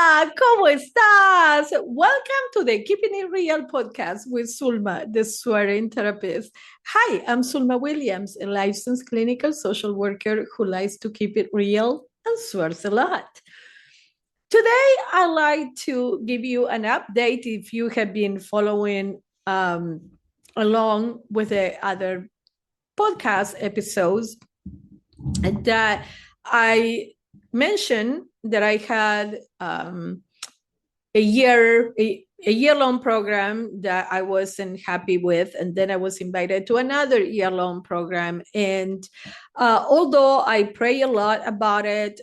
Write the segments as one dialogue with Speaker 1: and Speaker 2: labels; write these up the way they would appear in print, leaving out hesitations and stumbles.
Speaker 1: Hola, ¿cómo estás? Welcome to the Keeping It Real podcast with Sulma, the swearing therapist. Hi, I'm Sulma Williams, a licensed clinical social worker who likes to keep it real and swears a lot. Today, I'd like to give you an update if you have been following along with the other podcast episodes that I mentioned that I had a year-long program that I wasn't happy with, and then I was invited to another year-long program. And although I pray a lot about it,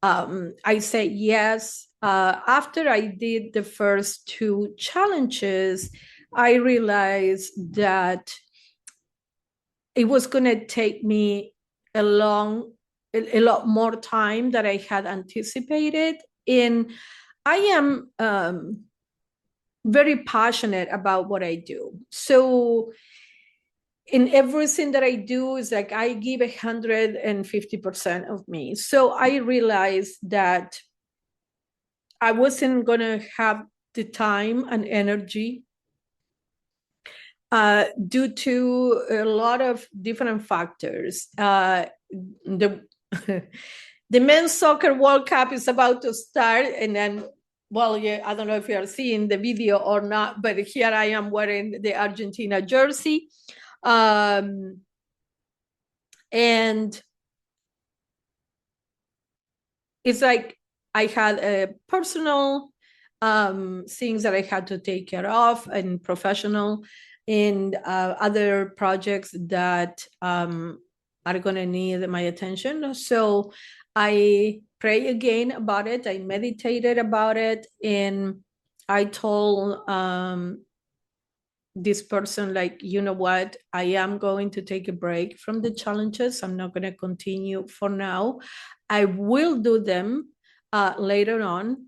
Speaker 1: I said yes. After I did the first two challenges, I realized that it was going to take me a lot more time than I had anticipated. And I am very passionate about what I do. So in everything that I do is like I give 150% of me. So I realized that I wasn't going to have the time and energy due to a lot of different factors. The the men's soccer World Cup is about to start, and then, well, yeah, I don't know if you are seeing the video or not, but here I am wearing the Argentina jersey, and it's like I had a personal things that I had to take care of, and professional, and other projects that are going to need my attention. So I pray again about it. I meditated about it, and I told this person, like, you know what, I am going to take a break from the challenges. I'm not going to continue for now. I will do them later on,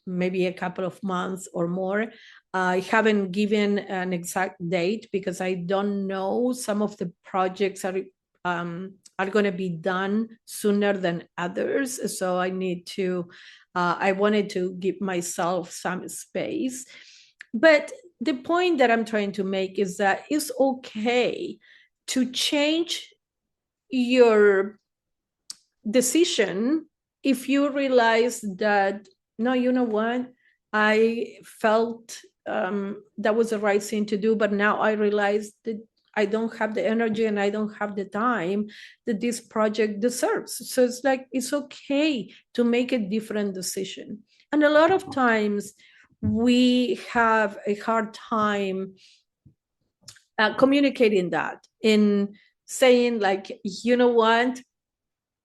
Speaker 1: maybe a couple of months or more. I haven't given an exact date because I don't know. Some of the projects are going to be done sooner than others. So I need to, I wanted to give myself some space. But the point that I'm trying to make is that it's okay to change your decision if you realize that, no, you know what, I felt that was the right thing to do, but now I realize that I don't have the energy and I don't have the time that this project deserves. So it's like, it's okay to make a different decision. And a lot of times we have a hard time communicating that, in saying like, you know what,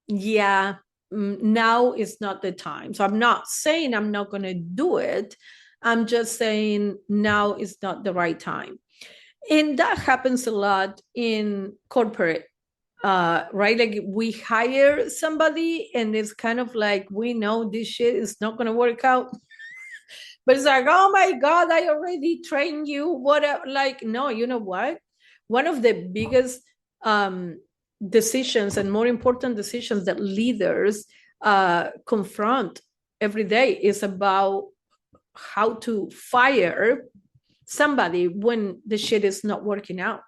Speaker 1: yeah, now is not the time. So I'm not saying I'm not going to do it. I'm just saying now is not the right time. And that happens a lot in corporate, right? Like we hire somebody and it's kind of like, we know this shit is not going to work out. But it's like, oh my God, I already trained you. What? Like, no, you know what? One of the biggest decisions and more important decisions that leaders confront every day is about how to fire somebody when the shit is not working out.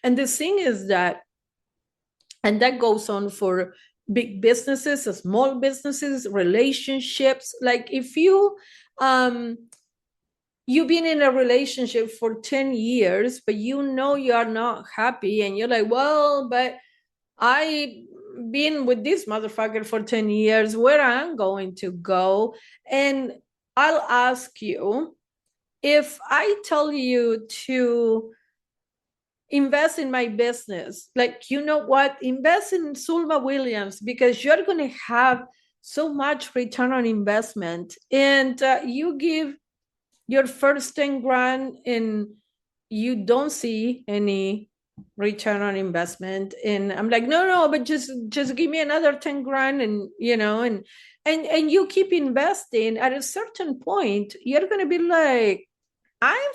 Speaker 1: And the thing is that, and that goes on for big businesses, small businesses, relationships. Like if you've been in a relationship for 10 years, but you know you are not happy, and you're like, well, but I been with this motherfucker for 10 years, where I'm going to go. And I'll ask you, if I tell you to invest in my business, like, you know what, invest in Sulma Williams, because you're going to have so much return on investment, and you give your first 10 grand and you don't see any return on investment. And I'm like, no, but just give me another 10 grand, and and you keep investing. At a certain point, you're going to be like, I'm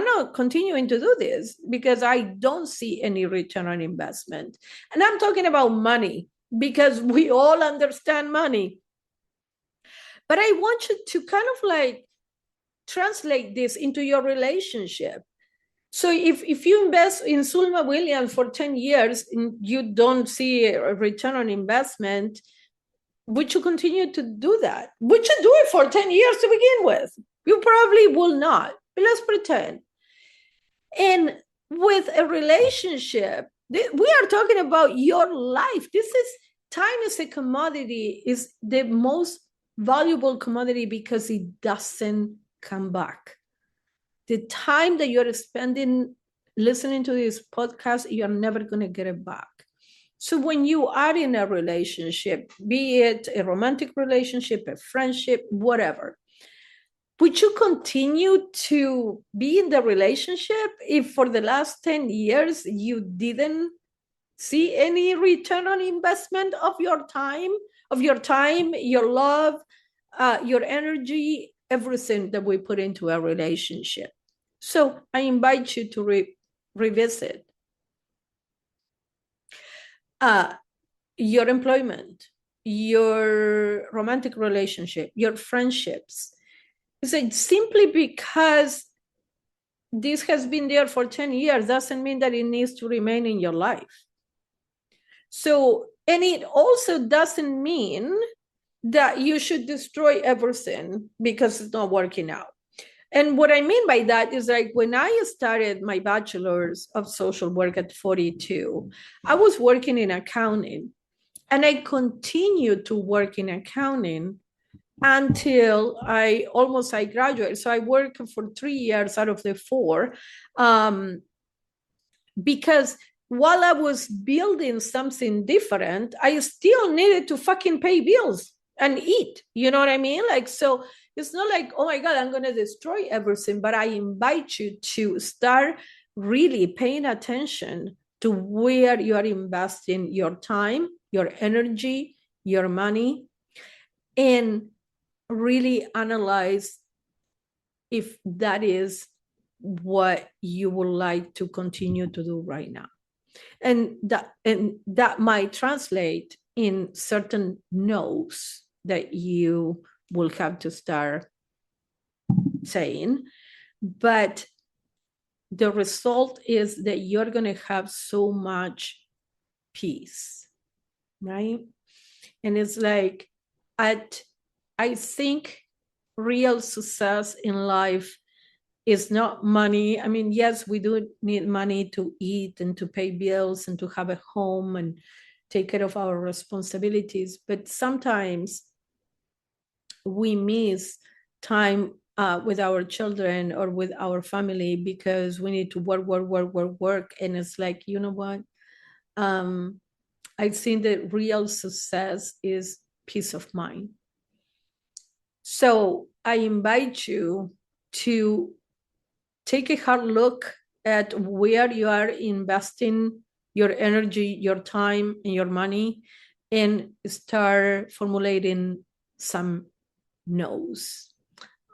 Speaker 1: not continuing to do this because I don't see any return on investment. And I'm talking about money, because we all understand money. But I want you to kind of like translate this into your relationship. So if you invest in Sulma Williams for 10 years and you don't see a return on investment, would you continue to do that? Would you do it for 10 years to begin with? You probably will not, but let's pretend. And with a relationship, we are talking about your life. Time is a commodity, is the most valuable commodity because it doesn't come back. The time that you're spending listening to this podcast, you're never going to get it back. So when you are in a relationship, be it a romantic relationship, a friendship, whatever, would you continue to be in the relationship if for the last 10 years you didn't see any return on investment of your time, your love, your energy, everything that we put into a relationship? So I invite you to revisit your employment, your romantic relationship, your friendships. It's like simply because this has been there for 10 years doesn't mean that it needs to remain in your life. So, and it also doesn't mean that you should destroy everything because it's not working out. And what I mean by that is like when I started my bachelor's of social work at 42, I was working in accounting, and I continued to work in accounting until I graduated. So I worked for 3 years out of the 4, because while I was building something different, I still needed to fucking pay bills and eat. You know what I mean? Like, so it's not like, oh my God, I'm going to destroy everything, but I invite you to start really paying attention to where you are investing your time, your energy, your money, and really analyze if that is what you would like to continue to do right now. And that might translate in certain no's that you will have to start saying. But the result is that you're going to have so much peace, right? And it's like, I think real success in life is not money. I mean, yes, we do need money to eat and to pay bills and to have a home and take care of our responsibilities. But sometimes we miss time with our children or with our family because we need to work. And it's like, you know what? I think that real success is peace of mind. So I invite you to take a hard look at where you are investing your energy, your time, and your money, and start formulating some no's.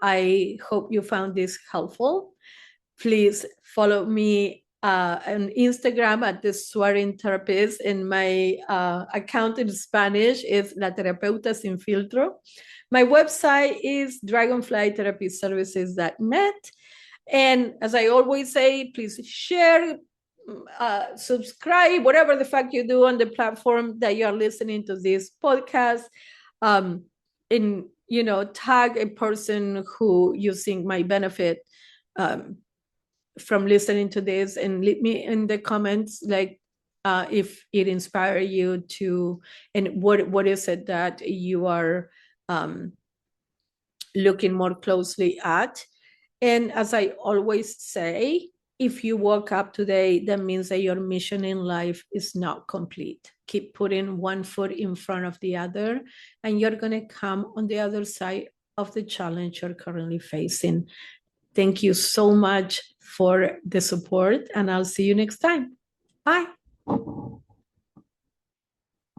Speaker 1: I hope you found this helpful. Please follow me on Instagram at the Swearing Therapist, and my account in Spanish is La Terapeuta Sin Filtro. My website is dragonflytherapyservices.net. And as I always say, please share, subscribe, whatever the fuck you do on the platform that you are listening to this podcast. And, you know, tag a person who you think might benefit from listening to this, and leave me in the comments, like, if it inspired you to, and what is it that you are looking more closely at. And as I always say, if you woke up today, that means that your mission in life is not complete. Keep putting one foot in front of the other, and you're going to come on the other side of the challenge you're currently facing. Thank you so much for the support, and I'll see you next time. Bye.